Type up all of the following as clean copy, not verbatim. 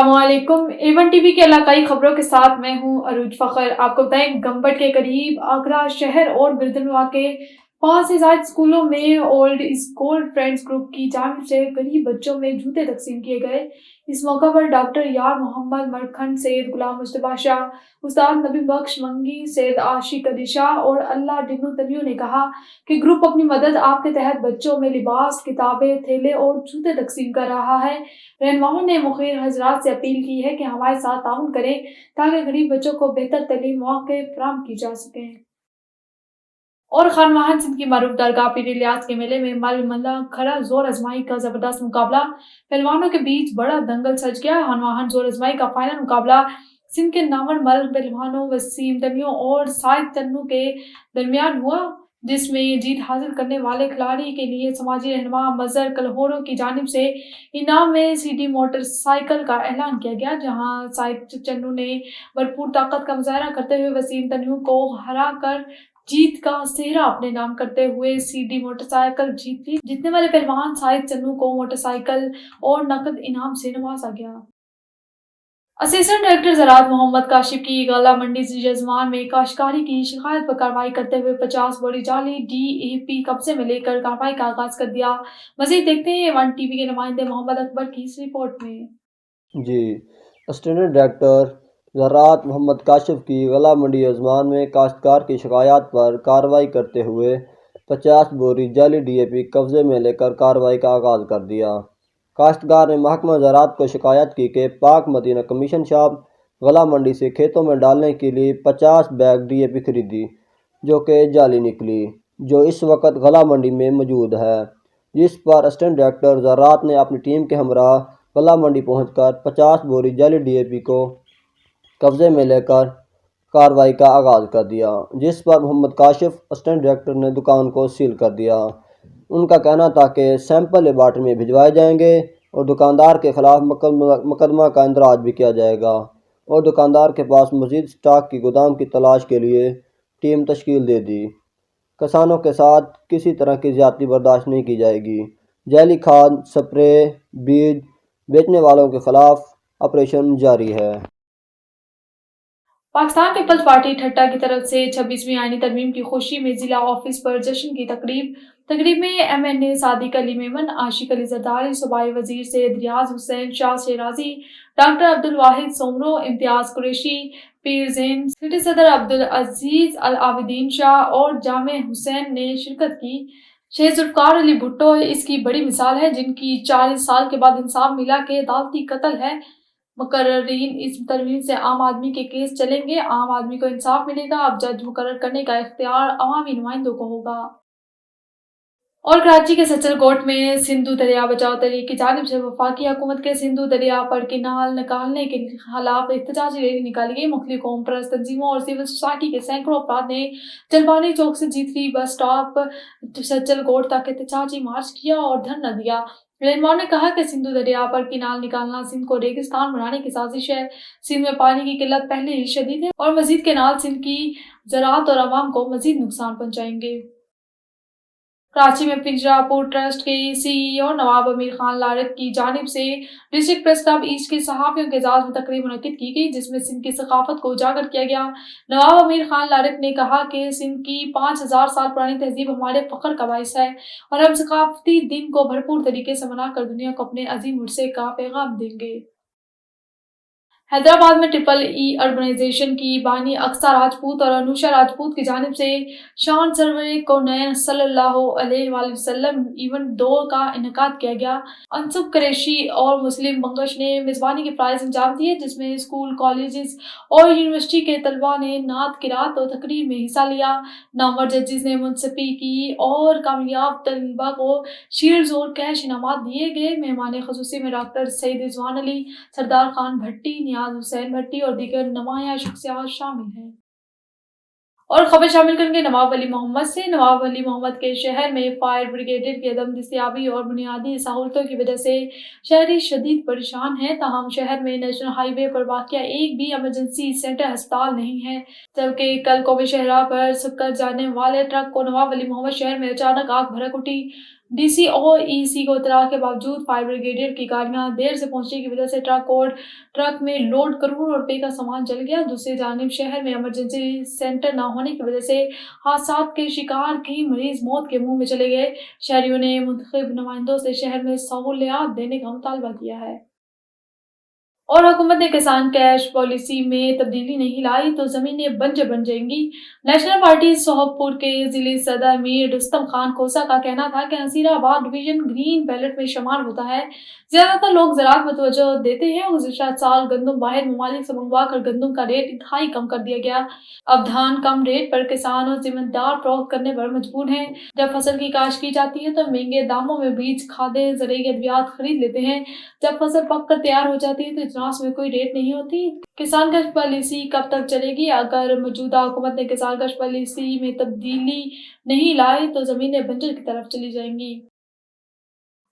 अस्सलाम वालेकुम। A1 TV के इलाकाई खबरों के साथ मैं हूं अरूज फखर। आपको बताएं, गंबट के करीब आगरा शहर और गिरदन वाक़े 5 से ज्यादा स्कूलों में old is gold friends group की जानिब से गरीब बच्चों में जूते तकसीम किए गए। इस मौका पर डॉक्टर यार मोहम्मद मरखन, सैयद गुलाम मुस्तफा शाह, उस्ताद नबी बख्श मंगी, सैयद आशिक अली शाह और अल्लाह डिन्नू तनियो ने कहा कि ग्रुप अपनी मदद आप के तहत बच्चों में लिबास, किताबें, थैले और जूते तकसीम कर रहा है। रहनुमाओं ने मुखिर हजरात से अपील की है कि हमारे साथ ताउन करें ताकि गरीब बच्चों को बेहतर तलीम मौके फराहम की जा सकें। और खानवाहन सिंध की मरूफ दरगाह पीर इलियास के मेले में मल मल्ला खड़ा जोर आजमाई का जबरदस्त मुकाबला, पहलवानों के बीच बड़ा दंगल सज गया। खानवाहन जोर आजमाई का फाइनल मुकाबला सिंध के नामवर मर्द पहलवानों वसीम तनियों और साइद तन्नू के दरमियान हुआ, जिसमें जीत हासिल करने वाले खिलाड़ी के लिए समाजी रहनुमा मजहर कलहोरों की जानिब से इनाम में सीडी मोटरसाइकिल का ऐलान किया गया, जहां साइद चन्नू ने भरपूर ताकत का मुजाहरा करते हुए वसीम तन्नू को हरा कर जीत का सेहरा अपने नाम करते हुए सीडी मोटरसाइकिल जीत ली। जीतने वाले पहलवान साहिद चन्नू को मोटरसाइकिल और नकद इनाम से नवाजा गया। असिस्टेंट डायरेक्टर ज़राअत मोहम्मद काशिफ की गला मंडी जजमान में काश्तकारी की शिकायत पर कार्रवाई करते हुए 50 बोरी जाली DAP कब्जे में लेकर कार्रवाई का आगाज कर दिया। मजीद देखते हैं A1 टीवी के नुमाइंदे मोहम्मद अकबर की इस रिपोर्ट में। जी, असिस्टेंट डायरेक्टर ज़राअत मोहम्मद काशिफ की गला मंडी अजमान में काश्तकार की शिकायत पर कार्रवाई करते हुए 50 बोरी जाली DAP कब्जे में लेकर कार्रवाई का आगाज़ कर दिया। काश्तकार ने महकमा ज़राअत को शिकायत की कि पाक मदीना कमीशन शॉप गला मंडी से खेतों में डालने के लिए 50 बैग DAP खरीदी, जो कि जाली निकली, जो इस वक्त गला मंडी में मौजूद है, जिस पर असिस्टेंट डायरेक्टर ज़राअत ने अपनी टीम के हमरा गला मंडी पहुंचकर 50 बोरी जाली DAP को कब्जे में लेकर कार्रवाई का आगाज़ कर दिया, जिस पर मोहम्मद काशिफ असिस्टेंट डायरेक्टर ने दुकान को सील कर दिया। उनका कहना था कि सैंपल लेबार्टरी में भिजवाए जाएंगे और दुकानदार के खिलाफ मुकदमा का इंदराज भी किया जाएगा और दुकानदार के पास मज़ीद स्टॉक की गोदाम की तलाश के लिए टीम तश्कील दे दी। किसानों के साथ किसी तरह की ज़्यादती बर्दाश्त नहीं की जाएगी। जैली खाद, स्प्रे, बीज बेचने वालों के खिलाफ ऑपरेशन जारी है। पाकिस्तान पीपल्स पार्टी ठट्टा की तरफ से 26वीं आईनी तरमीम की खुशी में जिला ऑफिस पर जश्न की तकरीब में MNA सादिक अली मेमन, आशिक अली जरदारी, सूबाई वजीर सैयद रियाज हुसैन शाह शेराजी, डॉक्टर अब्दुल वाहिद सोमरो, इम्तियाज कुरैशी, पीर ज़ैन, सिटी सदर अब्दुल अजीज अल आबिदीन शाह और जामे हुसैन ने शिरकत की। शहीद जुल्फ़िकार अली भुट्टो इसकी बड़ी मिसाल है, जिनकी 40 साल के बाद इंसाफ मिला के अदालती कत्ल है। मुकर्ररीन इस तरमीम से आम आदमी के केस चलेंगे, आम आदमी को इंसाफ मिलेगा। अब जज मुकर्रर करने का इख्तियार अवामी नुमाइंदों को होगा। और कराची के सचल कोट में सिंधु दरिया बचाओ तहरीक की जानिब से वफाकी हुकूमत के सिंधु दरिया पर किनाल निकालने के खिलाफ एहतजाजी रैली निकाली गई। मुख्तलिफ कौम परस्त तंजीमों और सिविल सोसाइटी के सैकड़ों अफराद ने जलबानी चौक से जीतरी बस स्टॉप सचल कोट तक एहतजाजी मार्च किया और धरना दिया। रहनुमाओं ने कहा कि सिंधु दरिया पर किनाल निकालना सिंध को रेगिस्तान बनाने की साजिश है। सिंध में पानी की किल्लत पहले ही शदीद है और मजीद केनाल सिंध की ज़राअत और आवाम को मजीद नुकसान पहुंचाएंगे। कराची में पिंजरापुर ट्रस्ट के CEO नवाब अमीर खान लारक की जानिब से डिस्ट्रिक्ट प्रेस क्लब ईस्ट के सहाफ़ियों के एजाज़ में तकरीब मुनक्किद की गई, जिसमें सिंध की सकाफत को उजागर किया गया। नवाब अमीर खान लारक ने कहा कि सिंध की 5000 साल पुरानी तहजीब हमारे फ़ख्र का बाइस है और हम सकाफती दिन को भरपूर तरीके से मनाकर दुनिया को अपने अजीम विरसे का पैगाम देंगे। हैदराबाद में EEE अर्बनाइजेशन की बानी अक्सा राजपूत और अनुषा राजपूत की जानिब से शान सरवर कौनैन सल्लल्लाहु अलैहि वसल्लम इवेंट 2 का इनेकाद किया गया। अनसुब कुरैशी और मुस्लिम बंगश ने मेज़बानी के फ़राइज़ अंजाम दिए, जिसमें स्कूल, कॉलेजेस और यूनिवर्सिटी के तलबा ने नात, किरात और तकरीर में हिस्सा लिया। नामवर जजेस ने मुंसफी की और कामयाब तलबा को शील्ड्स और कैश इनामात दिए गए। मेहमान ख़ुसूसी में डॉक्टर सईद रिजवान अली, सरदार खान भट्टी, नियाज हुसैन भट्टी और दीगर नुमाया शख्सियात शामिल हैं। और खबर शामिल करेंगे नवाब वली मोहम्मद से। नवाब वली मोहम्मद के शहर में फायर ब्रिगेड की अदम दस्तयाबी और बुनियादी सहूलतों की वजह से शहरी शदीद परेशान है। ताहम शहर में नेशनल हाईवे पर वाक़या एक भी एमरजेंसी सेंटर अस्पताल नहीं है, जबकि कल कौमी शहरा पर सुकर जाने वाले ट्रक को नवाब वली मोहम्मद शहर में अचानक आग भड़क उठी। DC اور EC کو اطلاع کے باوجود فائر بریگیڈیئر کی گاڑیاں دیر سے پہنچنے کی وجہ سے ٹرک میں لوڈ کروڑوں روپے کا سامان جل گیا۔ دوسری جانب شہر میں ایمرجنسی سینٹر نہ ہونے کی وجہ سے حادثات کے شکار کئی مریض موت کے منہ میں چلے گئے۔ شہریوں نے منتخب نمائندوں سے شہر میں سہولیات دینے کا مطالبہ کیا ہے۔ اور حکومت نے کسان کیش پالیسی میں تبدیلی نہیں لائی تو زمینیں بنجر بن جائیں گی۔ نیشنل پارٹی سوہگ پور کے ضلعی صدر میر رستم خان کھوسہ کا کہنا تھا کہ نصیر آباد ڈویژن گرین بیلٹ میں شمار ہوتا ہے۔ زیادہ تر لوگ زراعت میں توجہ دیتے ہیں اور گزشتہ سال گندم باہر ممالک سے منگوا کر گندم کا ریٹ انتہائی کم کر دیا گیا۔ اب دھان کم ریٹ پر کسان اور زمیندار فروخت کرنے پر مجبور ہیں۔ جب فصل کی کاشت کی جاتی ہے تو مہنگے داموں میں بیج، کھادیں، زرعی ادویات خرید لیتے ہیں۔ جب فصل پک کر تیار ہو جاتی ہے تو اجناس میں کوئی ریٹ نہیں ہوتی۔ کسان کش پالیسی کب تک چلے گی؟ اگر موجودہ حکومت نے کسان کش پالیسی میں تبدیلی نہیں لائی تو زمینیں بنجر کی طرف چلی جائیں گی۔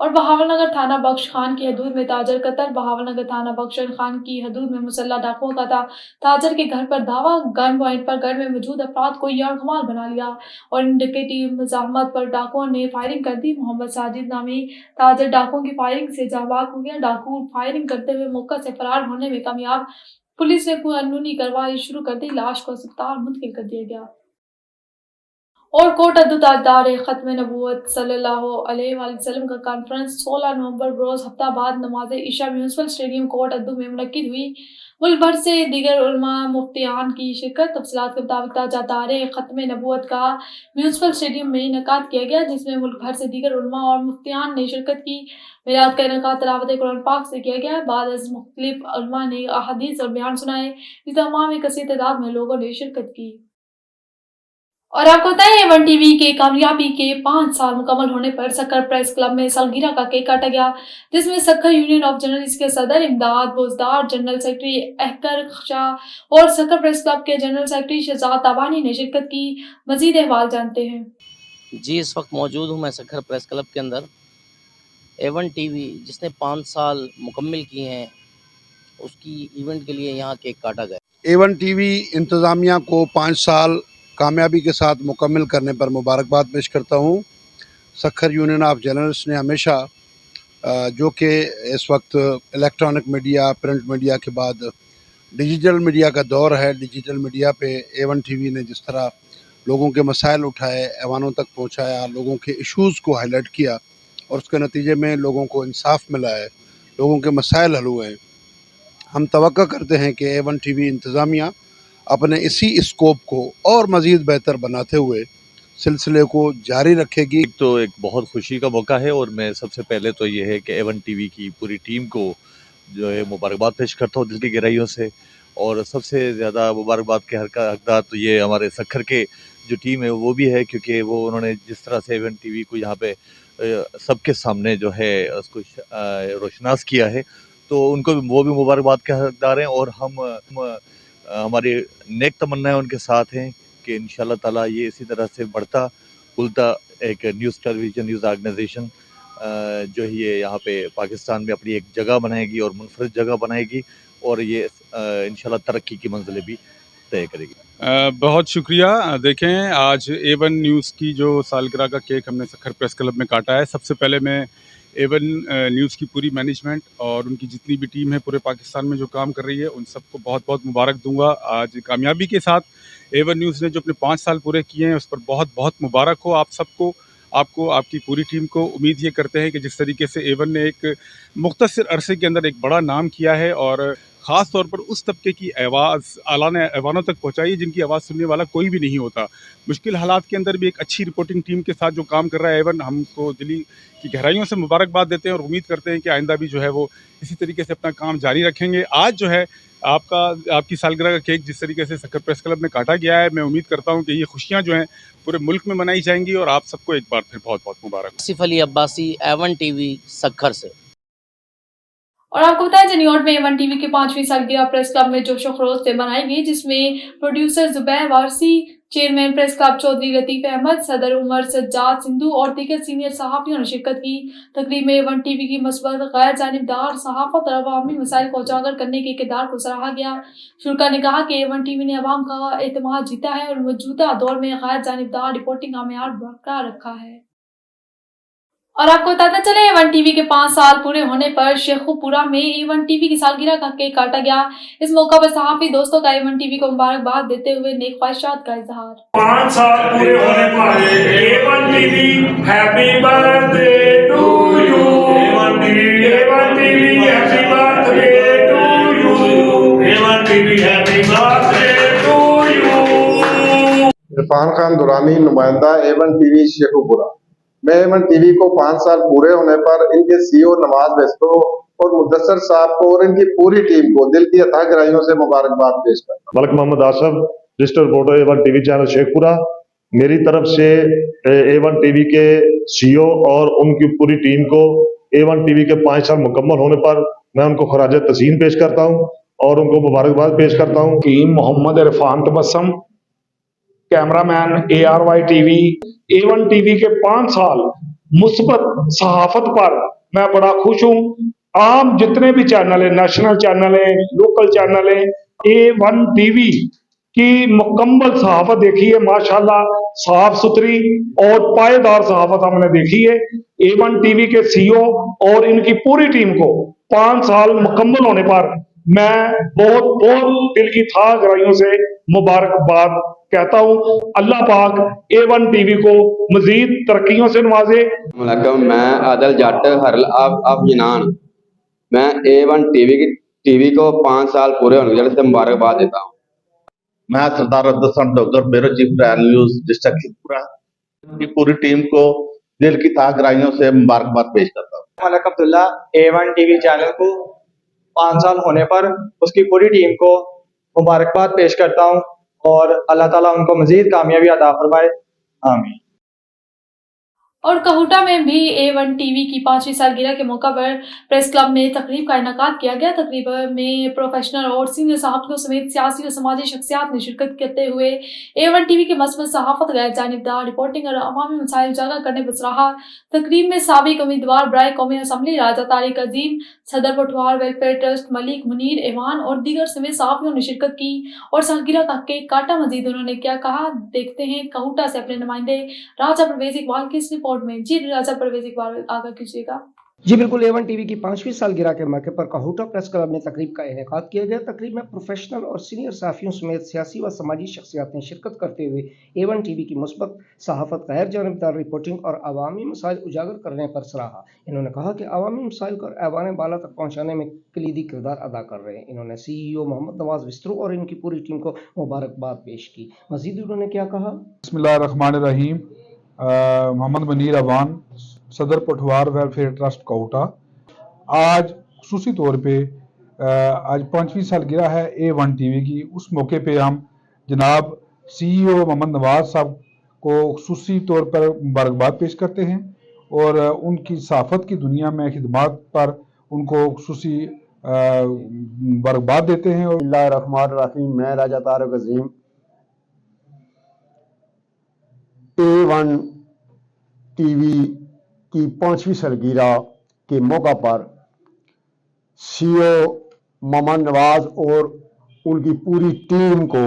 اور بہاول نگر تھانہ بخش خان کی حدود میں تاجر قتل۔ بہاول نگر تھانہ بخش خان کی حدود میں مسلح ڈاکوؤں کا تاجر کے گھر پر دھاوا۔ گن پوائنٹ پر گھر میں موجود افراد کو یرغمال بنا لیا اور ڈکیتی مزاحمت پر ڈاکوؤں نے فائرنگ کر دی۔ محمد ساجد نامی تاجر ڈاکوؤں کی فائرنگ سے جاں بحق ہو گیا۔ ڈاکو فائرنگ کرتے ہوئے موقع سے فرار ہونے میں کامیاب۔ پولیس نے قانونی کارروائی شروع کر دی۔ لاش کو اسپتال منتقل کر دیا گیا۔ اور کوٹ عدو تاجدار ختم نبوت صلی اللہ علیہ وآلہ وسلم کا کانفرنس 16 نومبر بروز ہفتہ بعد نماز عشاء میونسپل اسٹیڈیم کوٹ عدو میں منعقد ہوئی۔ ملک بھر سے دیگر علماء مفتیان کی شرکت۔ تفصیلات کے مطابق تاجدار ختم نبوت کا میونسپل اسٹیڈیم میں انعقاد کیا گیا جس میں ملک بھر سے دیگر علماء اور مفتیان نے شرکت کی۔ میلاد کا انعقاد تلاوت قرآن پاک سے کیا گیا۔ بعد از مختلف علماء نے احادیث اور بیان سنائے۔ اجتماع میں کثیر تعداد میں لوگوں نے شرکت کی۔ اور آپ کو بتائیں A1 ٹی وی کے کامیابی کے 5 سال مکمل ہونے پر سکھر پریس کلب میں سالگرہ کا کیک کاٹا گیا جس میں سکھر یونین آف جرنلسٹ کے صدر امداد بوزدار، جنرل سیکرٹری احکر شاہ اور سکھر پریس کلب کے جنرل سیکرٹری شہزاد تابانی نے شرکت کی۔ مزید احوال جانتے ہیں۔ جی اس وقت موجود ہوں میں سکھر پریس کلب کے اندر۔ A1 ٹی وی جس نے 5 سال مکمل کیے ہیں اس کی ایونٹ کے لیے یہاں کیک کاٹا گیا۔ A1 ٹی وی انتظامیہ کو 5 سال کامیابی کے ساتھ مکمل کرنے پر مبارکباد پیش کرتا ہوں۔ سکھر یونین آف جرنلسٹ نے ہمیشہ جو کہ اس وقت الیکٹرانک میڈیا، پرنٹ میڈیا کے بعد ڈیجیٹل میڈیا کا دور ہے، ڈیجیٹل میڈیا پہ A1 ٹی وی نے جس طرح لوگوں کے مسائل اٹھائے، ایوانوں تک پہنچایا، لوگوں کے ایشوز کو ہائی لائٹ کیا اور اس کے نتیجے میں لوگوں کو انصاف ملا ہے، لوگوں کے مسائل حل ہوئے ہیں۔ ہم توقع کرتے ہیں کہ A1 ٹی وی انتظامیہ اپنے اسی اسکوپ کو اور مزید بہتر بناتے ہوئے سلسلے کو جاری رکھے گی۔ تو ایک بہت خوشی کا موقع ہے اور میں سب سے پہلے تو یہ ہے کہ A1 ٹی وی کی پوری ٹیم کو جو ہے مبارکباد پیش کرتا ہوں دل کی گہرائیوں سے، اور سب سے زیادہ مبارکباد کے حقدار تو یہ ہمارے سکھر کے جو ٹیم ہے وہ بھی ہے، کیونکہ وہ انہوں نے جس طرح سے A1 ٹی وی کو یہاں پہ سب کے سامنے جو ہے اس کو روشناس کیا ہے، تو ان کو وہ بھی مبارکباد کے حقدار ہیں، اور ہم ہماری نیک تمنا ان کے ساتھ ہیں کہ انشاءاللہ تعالیٰ یہ اسی طرح سے بڑھتا کھلتا ایک نیوز ٹیلیویژن نیوز آرگنائزیشن جو ہے یہ یہاں پہ پاکستان میں اپنی ایک جگہ بنائے گی اور منفرد جگہ بنائے گی، اور یہ انشاءاللہ ترقی کی منزلیں بھی طے کرے گی۔ بہت شکریہ۔ دیکھیں آج A1 نیوز کی جو سالگرہ کا کیک ہم نے سکھر پریس کلب میں کاٹا ہے۔ سب سے پہلے میں A1 نیوز کی پوری مینجمنٹ اور ان کی جتنی بھی ٹیم ہے پورے پاکستان میں جو کام کر رہی ہے ان سب کو بہت بہت مبارک دوں گا۔ آج کامیابی کے ساتھ A1 نیوز نے جو اپنے 5 سال پورے کیے ہیں اس پر بہت بہت مبارک ہو آپ سب کو، آپ کو، آپ کی پوری ٹیم کو۔ امید یہ کرتے ہیں کہ جس طریقے سے A1 نے ایک مختصر عرصے کے اندر ایک بڑا نام کیا ہے اور خاص طور پر اس طبقے کی آواز اعلیٰ ایوانوں تک پہنچائی جن کی آواز سننے والا کوئی بھی نہیں ہوتا، مشکل حالات کے اندر بھی ایک اچھی رپورٹنگ ٹیم کے ساتھ جو کام کر رہا ہے A1، ہم کو دلی کی گہرائیوں سے مبارکباد دیتے ہیں اور امید کرتے ہیں کہ آئندہ بھی جو ہے وہ اسی طریقے سے اپنا کام جاری رکھیں گے۔ آج جو ہے آپ کی سالگرہ کا کیک جس طریقے سے سکھر پریس کلب میں کاٹا گیا ہے، میں امید کرتا ہوں کہ یہ خوشیاں جو ہیں پورے ملک میں منائی جائیں گی، اور آپ سب کو ایک بار پھر بہت بہت مبارک۔ Asif Ali Abbasi, A1 T V Sukkur سے۔ اور آپ کو بتائیں جنیوٹ میں A1 ٹی وی کی 5ویں سالگرہ پریس کلب میں جوش و خروش سے منائی گئی جس میں پروڈیوسر زبیر وارسی، چیئرمین پریس کلب چودھری لطیف احمد، صدر عمر سجاد سندھو اور دیگر سینئر صحافیوں نے شرکت کی۔ تقریب میں A1 ٹی وی کی مثبت، غیر جانبدار صحافت اور عوامی مسائل کو اجاگر کرنے کے کردار کو سراہا گیا۔ شرکا نے کہا کہ A1 ٹی وی نے عوام کا اعتماد جیتا ہے اور موجودہ دور میں غیر جانبدار رپورٹنگ کا معیار برقرار رکھا ہے۔ और आपको बताते चले A1 टीवी के 5 साल पूरे होने पर शेखुपुरा में A1 टीवी की सालगिरह का केक काटा गया। इस मौका पर सहाफी दोस्तों का A1 टीवी को मुबारकबाद देते हुए नेक ख्वाहिशात का इजहार। 5 साल पूरे होने पर A1 TV happy birthday to you. A1 TV happy birthday to you. A1 TV happy birthday to you. Irfan Khan Durrani, नुमाइंदा A1 टीवी शेखुपुरा। मैं A1 टीवी को 5 साल पूरे होने पर इनके CEO नवाज बेस्तो और मुद्दसर साहब को और इनकी पूरी टीम को दिल की अथाह गहराइयों से मुबारकबाद पेश करता हूं। Malik Mohammad Asif, registered reporter A1 TV channel Sheikhupura. मेरी तरफ से A1 टीवी के CEO और उनकी पूरी टीम को A1 टीवी के 5 साल मुकम्मल होने पर मैं उनको खराज तस्लीम पेश करता हूं और उनको मुबारकबाद पेश करता हूं। की Mohammad Irfan Tabassum, cameraman ARY TV. A1 TV के 5 साल मुस्बत सहाफत पर मैं बड़ा खुश हूँ। आम जितने भी चैनल है, नेशनल चैनल है, लोकल चैनल है, A1 टीवी की मुकम्मल सहाफत देखी है। माशाल्लाह साफ सुथरी और पायदार सहाफत हमने देखी है। A1 टीवी के CEO और इनकी पूरी टीम को 5 साल मुकम्मल होने पर मैं बहुत बहुत दिल की था गहराइयों से मुबारकबाद कहता हूँ। अल्लाह पाक A1 टीवी को मजीद तरक्कियों से नवाजे। मैं आदल जट हरल अब जनान, मैं A1 टीवी को 5 साल पूरे होने के लिए मुबारकबाद देता हूँ। मैं Sardar Abdul doctor bureau chief prime news district Sheikhupura की पूरी टीम को दिल की अथाह गहराइयों से मुबारकबाद पेश करता हूँ। Malak Abdullah, A1 TV channel को 5 साल होने पर उसकी पूरी टीम को मुबारकबाद पेश करता हूँ और अल्लाह ताला उनको मजीद कामयाबी अता फरमाए, आमीन। और कहूटा में भी A1 टीवी की 5वीं सालगिरह के मौका पर प्रेस क्लब में तकरीब का इनेकाद किया गया। तकरीब में प्रोफेशनल और सीनियर सहाफियों समेत सियासी और समाजी शख्सियात ने शिरकत करते हुए A1 टीवी के मस्बत सहाफत, गैर जानिबदार रिपोर्टिंग और अवामी मसाइल उजागर करने पर सराहा। तकरीब में साबिक उम्मीदवार बराए कौमी असम्बली राजा तारिक अजीम, सदर पठवार वेलफेयर ट्रस्ट मलिक मुनीर एवान और दीगर समेत सहाफियों ने शिरकत की और सालगिरह का केक काटा। मजीद उन्होंने क्या कहा, देखते हैं कहूटा से अपने नुमाइंदे राजा परवेज इकबाल की इस रिपोर्ट में। जी राजा परवेज इकबाल आगा कीजिएगा। जी बिल्कुल, A1 टीवी की 5वीं सालगिरह के मौके पर कहूटा प्रेस क्लब में तकरीब का इनेकाद किया गया। तकरीब में प्रोफेशनल और सीनियर सहाफियों समेत सियासी व समाजी शख्सियात ने शिरकत करते हुए A1 टीवी की मुस्बत सहाफत, गैर जानिबदार रिपोर्टिंग और अवामी मसाइल उजागर करने पर सराहा। इन्होंने कहा कि अवामी मसाइल को ऐवान बाला तक पहुँचाने में कलीदी किरदार अदा कर रहे हैं। इन्होंने CEO मोहम्मद नवाज बिस्तरू और इनकी पूरी टीम को मुबारकबाद पेश की। मजीद उन्होंने क्या कहा, बिस्मिल्लाहिर्रहमानिर्रहीम। मोहम्मद मुनीर अवान, सदर पठवार वेलफेयर ट्रस्ट कहूटा। आज खुसूसी तौर पे आज 5वीं सालगिरह है A1 टीवी की। उस मौके पे हम जनाब CEO मोहम्मद नवाज साहब को खुसूसी तौर पर मुबारकबाद पेश करते हैं और उनकी सहाफत की दुनिया में खिदमात पर उनको खुसूसी मुबारकबाद देते हैं। बिस्मिल्लाहिर्रहमानिर्रहीम। मैं राजा तारिक अजीम, A1 टीवी की 5वीं सालगिरह के मौका पर CEO मोहम्मद नवाज और उनकी पूरी टीम को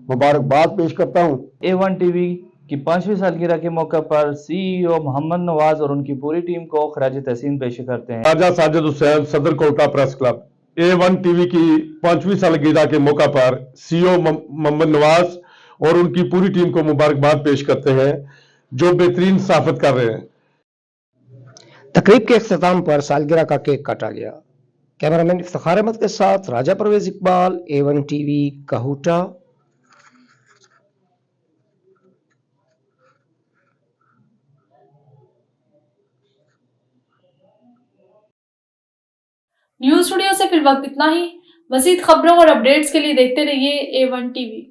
मुबारकबाद पेश करता हूँ। A1 टीवी की 5वीं सालगिरह के मौके पर CEO मोहम्मद नवाज और उनकी पूरी टीम को खराज तहसीन पेश करते हैं। राजा साजिद हुसैन, सदर Kota press club. A1 TV की 5वीं सालगिरह के मौका पर CEO मोहम्मद नवाज और उनकी पूरी टीम को मुबारकबाद पेश करते हैं जो बेहतरीन सहाफत कर रहे हैं। तकरीब के इख्तिताम पर सालगिरह का केक काटा गया। कैमरामैन इफ्तिखार अहमद के साथ Raja Pervez Iqbal, A1 TV Kahuta. News studio से फिर वक्त इतना ही। मजीद खबरों और अपडेट्स के लिए देखते रहिए A1 टीवी।